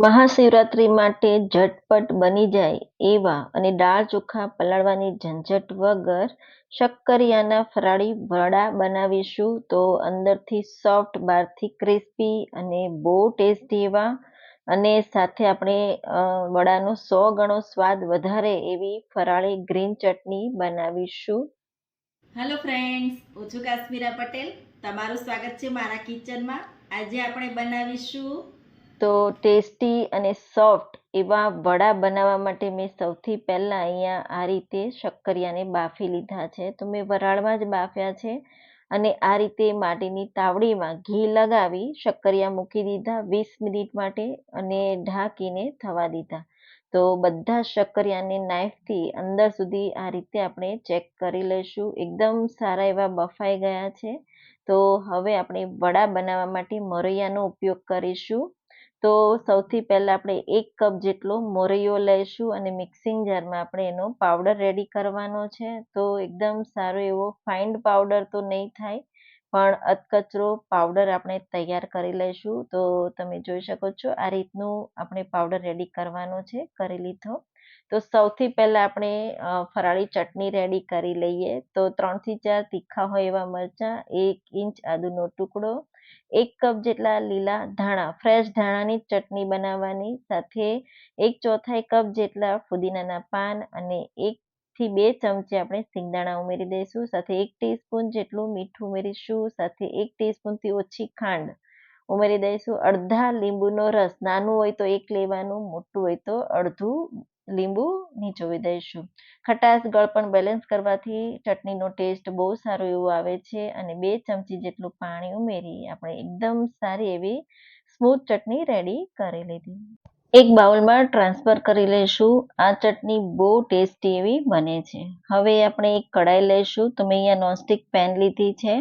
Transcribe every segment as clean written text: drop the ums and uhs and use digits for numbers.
મહાશિવરાત્રી માટે ઝટપટ બની જાય એવા અને દાળ ચોખા પલાળવાની ઝંઝટ વગર શક્કરિયાના ફરાળી વડા બનાવીશું. તો અંદરથી સોફ્ટ, બહારથી ક્રિસ્પી અને બહુ ટેસ્ટી એવા, અને સાથે આપણે વડાનો 100 ગણો સ્વાદ વધારે એવી ફરાળી ગ્રીન ચટણી બનાવીશું. હેલો ફ્રેન્ડ્સ, હું છું કાશ્મીરા પટેલ. તમારું સ્વાગત છે મારા કિચનમાં. આજે આપણે બનાવીશું તો ટેસ્ટી અને સોફ્ટ એવા વડા બનાવવા માટે મેં સૌથી પહેલાં અહીંયા આ રીતે શક્કરિયાને બાફી લીધા છે. તો મેં વરાળમાં જ બાફ્યા છે અને આ રીતે માટીની તાવડીમાં ઘી લગાવી શક્કરિયા મૂકી દીધા 20 મિનિટ માટે અને ઢાંકીને થવા દીધા. તો બધા શક્કરિયાને નાઈફથી અંદર સુધી આ રીતે આપણે ચેક કરી લઈશું. એકદમ સારા એવા બફાઈ ગયા છે. તો હવે આપણે વડા બનાવવા માટે મોરૈયાનો ઉપયોગ કરીશું. તો સૌથી પહેલા આપણે 1 કપ જેટલો મોરૈયો લઈશું અને મિક્સિંગ જારમાં આપણે એનો પાવડર રેડી કરવાનો છે. તો એકદમ સારો એવો ફાઇન પાવડર તો નહીં થાય, પણ અધકચરો પાવડર આપણે તૈયાર કરી લઈશું. તો તમે જોઈ શકો છો આ રીતનું આપણે પાવડર રેડી કરવાનો છે, કરી લીધો. તો સૌથી પહેલા આપણે ફરાળી ચટણી રેડી કરી લઈએ. તો 3 થી 4 તીખા હોય એવા મરચાં, 1 ઇંચ આદુનો ટુકડો, 1 કપ જેટલા લીલા ધાણા, ફ્રેશ ધાણાની ચટણી બનાવવાની, સાથે 1/4 કપ જેટલા ફુદીનાના પાન અને 1 થી 2 ચમચી આપણે સિંગદાણા ઉમેરી દઈશું. સાથે 1 ટીસ્પૂન જેટલું મીઠું ઉમેરીશું. સાથે 1 ટીસ્પૂનથી ઓછી ખાંડ ઉમેરી દઈશું. અડધા લીંબુનો રસ, નાનું હોય તો 1 લેવાનું, મોટું હોય તો અડધું લીંબુ નીચોવી દઈશું. ખટાશ ગળપણ બેલેન્સ કરવાથી ચટણીનો ટેસ્ટ બહુ સારો એવો આવે છે. અને 2 ચમચી જેટલું પાણી ઉમેરી આપણે એકદમ સારી એવી સ્મૂથ ચટણી રેડી કરી લીધી. એક બાઉલમાં ટ્રાન્સફર કરી લઈશું. આ ચટણી બહુ ટેસ્ટી એવી બને છે. હવે આપણે એક કઢાઈ લઈશું. તો મેં અહીંયા નોનસ્ટિક પેન લીધી છે.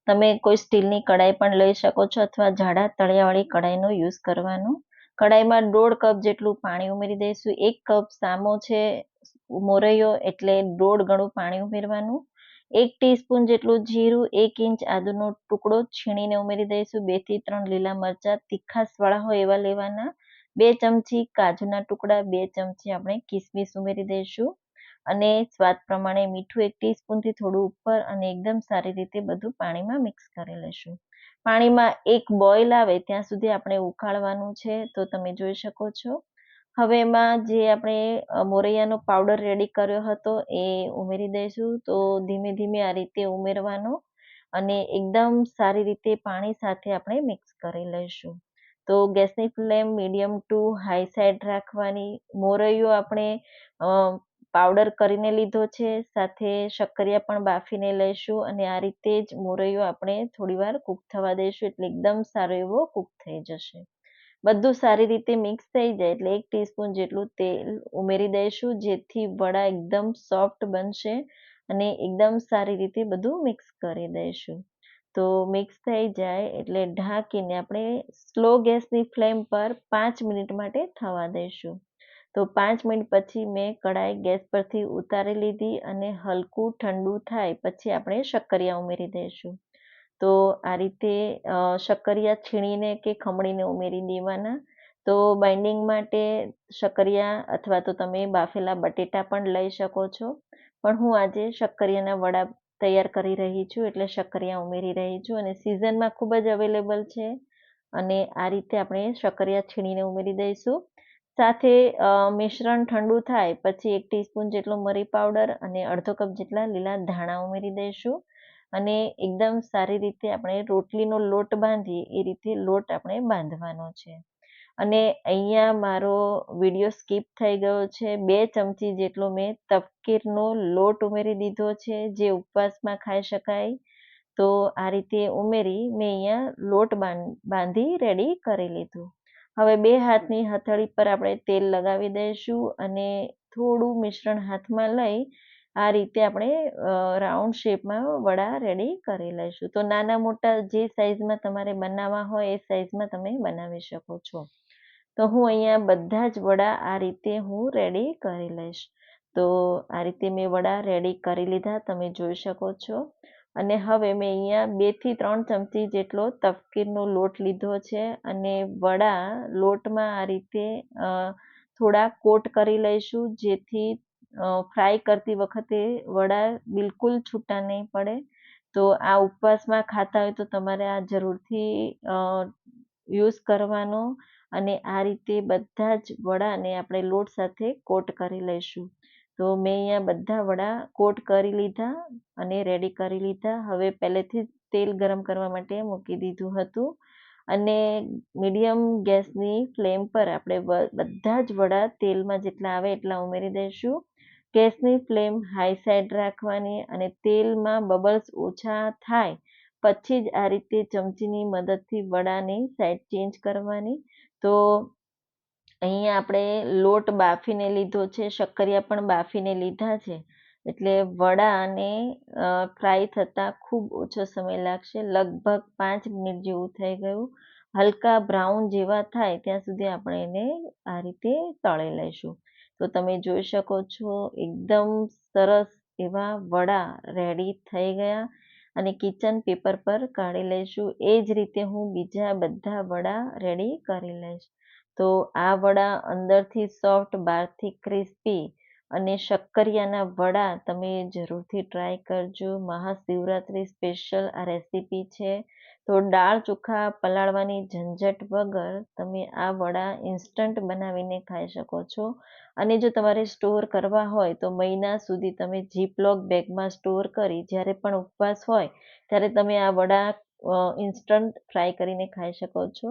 તમે કોઈ સ્ટીલની કઢાઈ પણ લઈ શકો છો અથવા જાડા તળિયાવાળી કઢાઈનો યુઝ કરવાનો. કઢાઈમાં 1.5 કપ જેટલું પાણી ઉમેરી દઈશું. 1 કપ સામો છે મોરૈયો એટલે 1.5 ગણું પાણી ઉમેરવાનું. 1 ટીસ્પૂન જેટલું જીરું, 1 ઇંચ આદુનો ટુકડો છીણીને ઉમેરી દઈશું. 2 થી 3 લીલા મરચાં તીખાસવાળા હોય એવા લેવાના. 2 ચમચી કાજુના ટુકડા, 2 ચમચી આપણે કિસમિસ ઉમેરી દઈશું અને સ્વાદ પ્રમાણે મીઠું 1 ટીસ્પૂનથી થોડું ઉપર, અને એકદમ સારી રીતે બધું પાણીમાં મિક્સ કરી લઈશું. પાણીમાં એક બોઇલ આવે ત્યાં સુધી આપણે ઉકાળવાનું છે. તો તમે જોઈ શકો છો. હવે એમાં જે આપણે મોરૈયાનો પાવડર રેડી કર્યો હતો એ ઉમેરી દઈશું. તો ધીમે ધીમે આ રીતે ઉમેરવાનો અને એકદમ સારી રીતે પાણી સાથે આપણે મિક્સ કરી લઈશું. તો ગેસની flame medium two high side રાખવાની. મોરૈયો આપણે પાવડર કરીને લીધો છે, સાથે શક્કરિયા પણ બાફીને લઈશું અને આ રીતે જ મોરૈયો આપણે થોડીવાર કૂક થવા દઈશું એટલે એકદમ સારો એવો કૂક થઈ જશે. બધું સારી રીતે મિક્સ થઈ જાય એટલે 1 ટીસ્પૂન જેટલું તેલ ઉમેરી દઈશું, જેથી વડા એકદમ સોફ્ટ બનશે અને એકદમ સારી રીતે બધું મિક્સ કરી દઈશું. તો મિક્સ થઈ જાય એટલે ઢાંકીને આપણે સ્લો ગેસની ફ્લેમ પર 5 મિનિટ માટે થવા દઈશું. તો 5 મિનિટ પછી મેં કઢાઈ ગેસ પરથી ઉતારી લીધી અને હલકું ઠંડુ થાય પછી આપણે શક્કરિયા ઉમેરી દઈશું. તો આ રીતે શક્કરિયા છીણીને કે ખમણીને ઉમેરી દેવાના. તો બાઇન્ડિંગ માટે શક્કરિયા અથવા તો તમે બાફેલા બટેટા પણ લઈ શકો છો, પણ હું આજે શક્કરિયાના વડા તૈયાર કરી રહી છું એટલે શક્કરિયા ઉમેરી રહી છું અને સિઝનમાં ખૂબ જ અવેલેબલ છે. અને આ રીતે આપણે શક્કરિયા છીણીને ઉમેરી દઈશું. સાથે મિશ્રણ ઠંડુ થાય પછી 1 ટીસ્પૂન જેટલો મરી પાવડર અને અડધો કપ જેટલા લીલા ધાણા ઉમેરી દઈશું અને એકદમ સારી રીતે આપણે રોટલીનો લોટ બાંધીએ એ રીતે લોટ આપણે બાંધવાનો છે. અને અહીંયા મારો વિડીયો સ્કીપ થઈ ગયો છે. 2 ચમચી જેટલો મેં તપકીરનો લોટ ઉમેરી દીધો છે, જે ઉપવાસમાં ખાઈ શકાય. તો આ રીતે ઉમેરી મેં અહીંયા લોટ બાંધી રેડી કરી લીધું. હવે 2 હાથની હથેળી પર આપણે તેલ લગાવી દઈશું અને થોડું મિશ્રણ હાથમાં લઈ આ રીતે આપણે રાઉન્ડ શેપમાં વડા રેડી કરી લઈશું. તો નાના મોટા જે સાઈઝમાં તમારે બનાવવા હોય એ સાઈઝમાં તમે બનાવી શકો છો. તો હું અહીંયા બધા જ વડા આ રીતે હું રેડી કરી લઈશ. તો આ રીતે મેં વડા રેડી કરી લીધા, તમે જોઈ શકો છો. અને હવે મેં અહીંયા 2 થી 3 ચમચી જેટલો તપકીરનો લોટ લીધો છે અને વડા લોટમાં આ રીતે થોડા કોટ કરી લઈશું, જેથી ફ્રાય કરતી વખતે વડા બિલકુલ છૂટા નહીં પડે. તો આ ઉપવાસમાં ખાતા હોય તો તમારે આ જરૂરથી યુઝ કરવાનો. અને આ રીતે બધા જ વડાને આપણે લોટ સાથે કોટ કરી લઈશું. તો મેં અહીંયા બધા વડા કોટ કરી લીધા અને રેડી કરી લીધા. હવે પહેલેથી જ તેલ ગરમ કરવા માટે મૂકી દીધું હતું અને મીડિયમ ગેસની ફ્લેમ પર આપણે બધા જ વડા તેલમાં જેટલા આવે એટલા ઉમેરી દઈશું. ગેસની ફ્લેમ હાઈ સાઈડ રાખવાની અને તેલમાં બબલ્સ ઓછા થાય પછી જ આ રીતે ચમચીની મદદથી વડાની સાઈડ ચેન્જ કરવાની. તો અહીંયા આપણે લોટ બાફીને લીધો છે, શક્કરિયા પણ બાફીને લીધા છે, એટલે વડાને ફ્રાય થતાં ખૂબ ઓછો સમય લાગશે. લગભગ 5 મિનિટ જેવું થઈ ગયું. હલકા બ્રાઉન જેવા થાય ત્યાં સુધી આપણે એને આ રીતે તળી લઈશું. તો તમે જોઈ શકો છો એકદમ સરસ એવા વડા રેડી થઈ ગયા અને કિચન પેપર પર કાઢી લઈશું. એ જ રીતે હું બીજા બધા વડા રેડી કરી લઈશ. તો આ વડા અંદરથી સોફ્ટ, બહારથી ક્રિસ્પી અને શક્કરિયાના વડા તમે જરૂરથી ટ્રાય કરજો. મહાશિવરાત્રિ સ્પેશિયલ આ રેસીપી છે. તો દાળ ચોખા પલાળવાની ઝંઝટ વગર તમે આ વડા ઇન્સ્ટન્ટ બનાવીને ખાઈ શકો છો. અને જો તમારે સ્ટોર કરવા હોય તો મહિના સુધી તમે ઝીપલોક બેગમાં સ્ટોર કરી જ્યારે પણ ઉપવાસ હોય ત્યારે તમે આ વડા ઇન્સ્ટન્ટ ફ્રાય કરીને ખાઈ શકો છો.